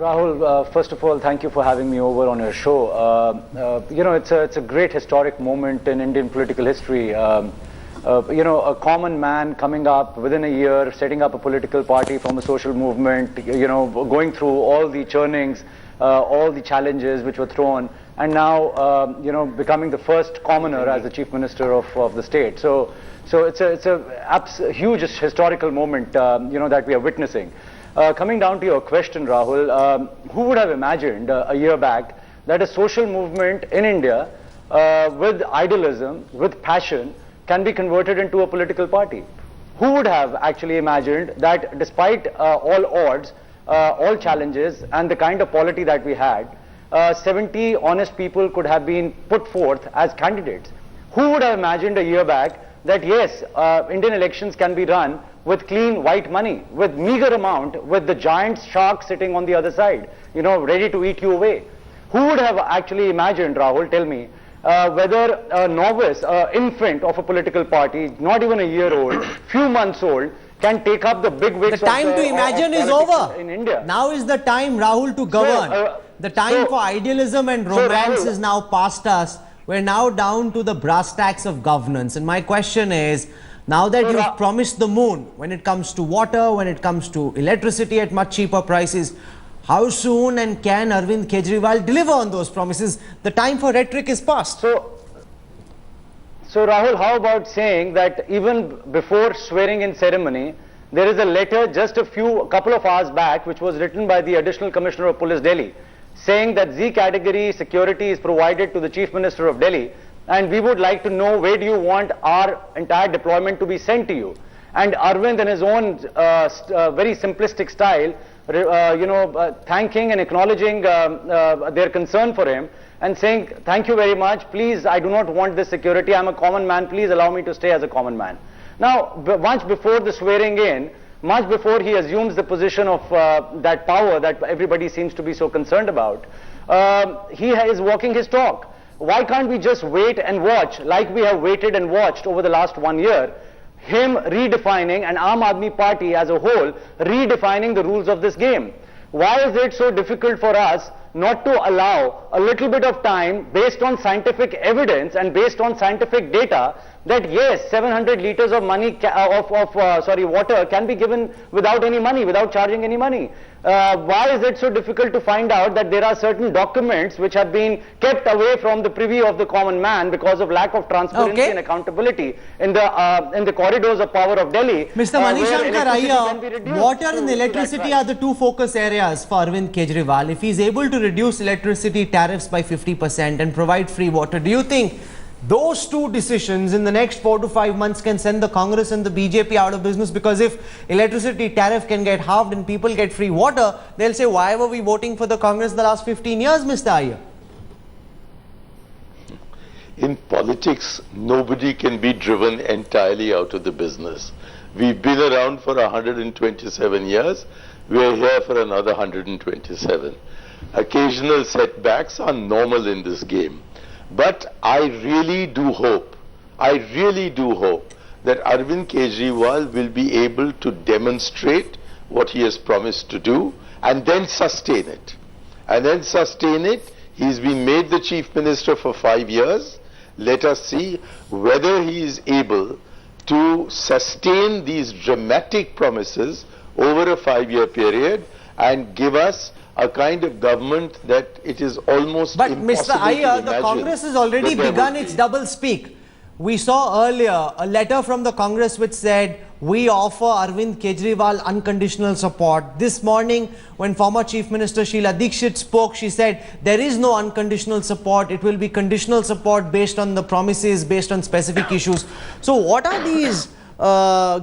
Rahul, first of all, thank you for having me over on your show. It's a great historic moment in Indian political history. A common man coming up within a year, setting up a political party from a social movement, going through all the churnings, all the challenges which were thrown, and now, becoming the first commoner as the chief minister of the state. So it's a huge historical moment, that we are witnessing. Coming down to your question, Rahul, who would have imagined a year back that a social movement in India with idealism, with passion, can be converted into a political party? Who would have actually imagined that despite all odds, all challenges and the kind of polity that we had, 70 honest people could have been put forth as candidates? Who would have imagined a year back that yes, Indian elections can be run with clean white money, with meager amount, with the giant shark sitting on the other side, ready to eat you away? Who would have actually imagined, Rahul, tell me, whether a novice, infant of a political party, not even a year old, few months old, can take up the big wigs The time to imagine is over. In India. Now is the time, Rahul, to govern. The time for idealism and romance is now past us. We're now down to the brass tacks of governance. And my question is, now that you've promised the moon when it comes to water, when it comes to electricity at much cheaper prices, how soon and can Arvind Kejriwal deliver on those promises? The time for rhetoric is past. So Rahul, how about saying that even before swearing in ceremony, there is a letter just a couple of hours back which was written by the Additional Commissioner of Police Delhi, saying that Z category security is provided to the Chief Minister of Delhi, and we would like to know where do you want our entire deployment to be sent to you. And Arvind, in his own very simplistic style, thanking and acknowledging their concern for him and saying, thank you very much, please, I do not want this security, I'm a common man, please allow me to stay as a common man. Now, much before the swearing in, much before he assumes the position of that power that everybody seems to be so concerned about, he is walking his talk. Why can't we just wait and watch, like we have waited and watched over the last 1 year, him redefining, and Aam Aadmi Party as a whole, redefining the rules of this game? Why is it so difficult for us not to allow a little bit of time based on scientific evidence and based on scientific data that yes, 700 liters of water can be given without any money, without charging any money? Why is it so difficult to find out that there are certain documents which have been kept away from the privy of the common man because of lack of transparency and accountability in the corridors of power of Delhi? Mr. Manishankar Iyer, water and electricity are the two focus areas for Arvind Kejriwal. If he is able to reduce electricity tariffs by 50% and provide free water, do you think those two decisions in the next 4 to 5 months can send the Congress and the BJP out of business? Because if electricity tariff can get halved and people get free water, they'll say, why were we voting for the Congress the last 15 years, Mr. Iyer? In politics, nobody can be driven entirely out of the business. We've been around for 127 years. We're here for another 127. Occasional setbacks are normal in this game. But I really do hope that Arvind Kejriwal will be able to demonstrate what he has promised to do and then sustain it. He's been made the Chief Minister for 5 years. Let us see whether he is able to sustain these dramatic promises over a 5-year period and give us a kind of government that it is almost impossible Mr. Iyer, the Congress has already begun its double speak. We saw earlier a letter from the Congress which said, we offer Arvind Kejriwal unconditional support. This morning, when former Chief Minister Sheila Dikshit spoke, she said, there is no unconditional support. It will be conditional support based on the promises, based on specific issues. So what are these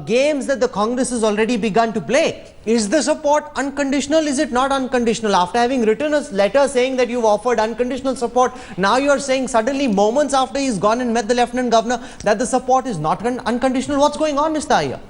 games that the Congress has already begun to play? Is the support unconditional? Is it not unconditional? After having written a letter saying that you've offered unconditional support, now you are saying suddenly, moments after he's gone and met the Lieutenant Governor, that the support is not unconditional. What's going on, Mr. Iyer?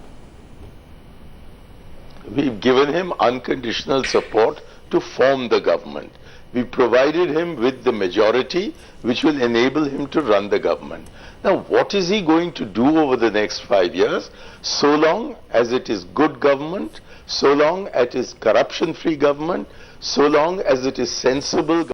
We've given him unconditional support to form the government. We provided him with the majority which will enable him to run the government. Now, what is he going to do over the next 5 years? So long as it is good government, so long as it is corruption-free government, So long as it is sensible